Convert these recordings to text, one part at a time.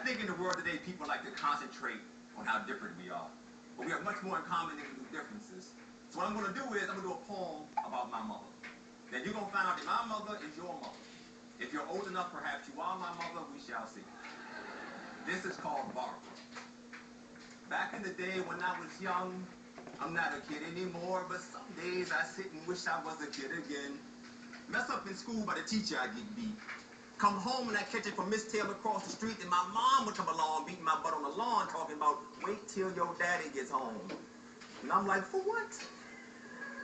think in the world today, people like to concentrate on how different we are. But we have much more in common than we do differences. So what I'm going to do is, I'm going to do a poem about my mother. Then you're going to find out that my mother is your mother. If you're old enough, perhaps you are my mother, we shall see. This is called Barbara. Back in the day when I was young, I'm not a kid anymore, but some days I sit and wish I was a kid again. Mess up in school by the teacher, I get beat. Come home and I catch it from Miss Taylor across the street, and my mom would come along beating my butt on the lawn talking about, wait till your daddy gets home. And I'm like, for what?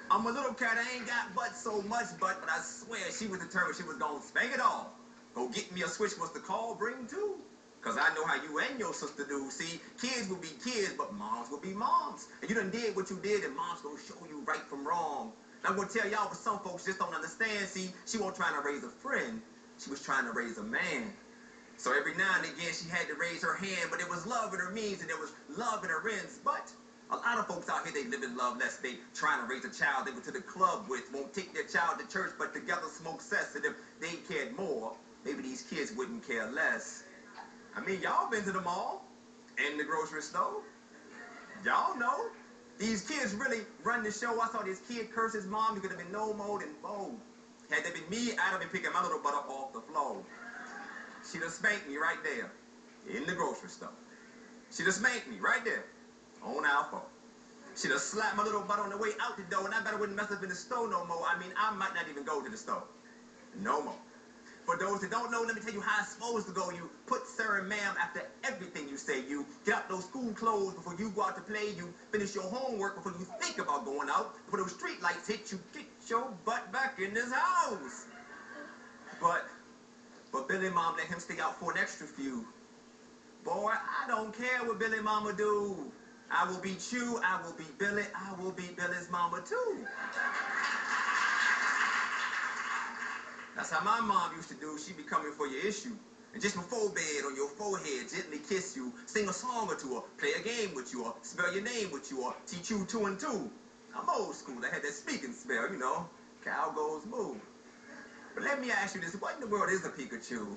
I'm a little cat, I ain't got butt so much butt, but I swear she was determined she was gonna spank it all. Go get me a switch, what's the call, bring two. Cause I know how you and your sister do. See, kids will be kids, but moms will be moms. And you done did what you did, and mom's gonna show you right from wrong. And I'm gonna tell y'all, but some folks just don't understand. See, she wasn't trying to raise a friend, she was trying to raise a man. So every now and again, she had to raise her hand, but it was love in her means, and there was love in her ends. But a lot of folks out here, they live in love less. They trying to raise a child they go to the club with, won't take their child to church, but together smoke cess. And if they cared more, maybe these kids wouldn't care less. I mean, y'all been to the mall and the grocery store. Y'all know. These kids really run the show. I saw this kid curse his mom. He could have been no more than 4. Had that been me, I'd have been picking my little butt up off the floor. She'd have spanked me right there in the grocery store. She'd have spanked me right there on our phone. She'd have slapped my little butt on the way out the door, and I better wouldn't mess up in the store no more. I mean, I might not even go to the store. No more. For those that don't know, let me tell you how it's supposed to go. You put sir and ma'am after everything you say. You get out those school clothes before you go out to play. You finish your homework before you think about going out. Before those street lights hit, you get your butt back in this house. But Billy Mom let him stay out for an extra few. Boy, I don't care what Billy Mama do. I will beat you, I will beat Billy, I will beat Billy's mama too. That's how my mom used to do. She'd be coming for your issue. And just before bed, on your forehead, gently kiss you, sing a song or two, or play a game with you, or spell your name with you, or teach you 2 and 2. I'm old school. I had that speaking spell, you know. Cow goes moo. But let me ask you this. What in the world is a Pikachu?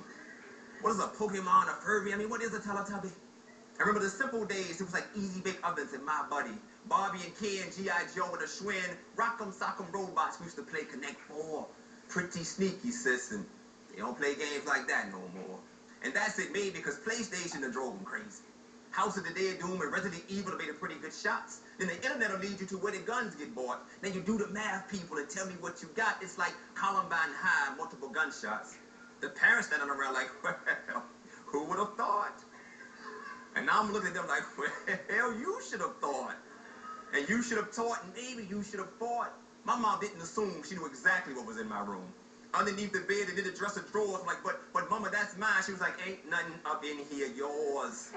What is a Pokemon, a Furby? I mean, what is a Teletubby? I remember the simple days. It was like easy bake ovens in my buddy. Barbie and Ken, G.I. Joe and a Schwinn. Rock'em Sock'em Robots. We used to play Connect 4. Pretty sneaky, sis, and they don't play games like that no more. And that's it, maybe because PlayStation done drove them crazy. House of the Dead, Doom, and Resident Evil have made a pretty good shots. Then the internet will lead you to where the guns get bought. Then you do the math, people, and tell me what you got. It's like Columbine High, multiple gunshots. The parents standing around like, well, who would have thought? And now I'm looking at them like, well, you should have thought. And you should have taught, and maybe you should have fought. My mom didn't assume she knew exactly what was in my room. Underneath the bed, and in the dresser drawers, I'm like, but mama, that's mine. She was like, ain't nothing up in here, yours.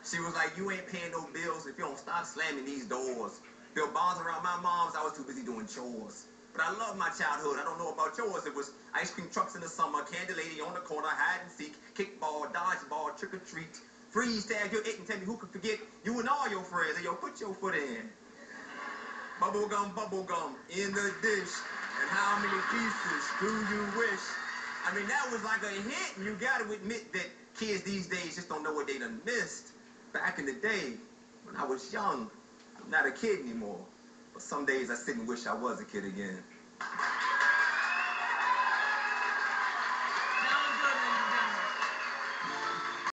She was like, you ain't paying no bills if you don't stop slamming these doors. Built bonds around my mom's, I was too busy doing chores. But I love my childhood. I don't know about yours. It was ice cream trucks in the summer, candy lady on the corner, hide and seek, kickball, dodgeball, trick or treat, freeze tag, you're it and tell me who could forget you and all your friends. And yo, put your foot in. Bubble gum in the dish. And how many pieces do you wish? I mean, that was like a hit, and you got to admit that kids these days just don't know what they done missed. Back in the day, when I was young, I'm not a kid anymore. But some days I sit and wish I was a kid again.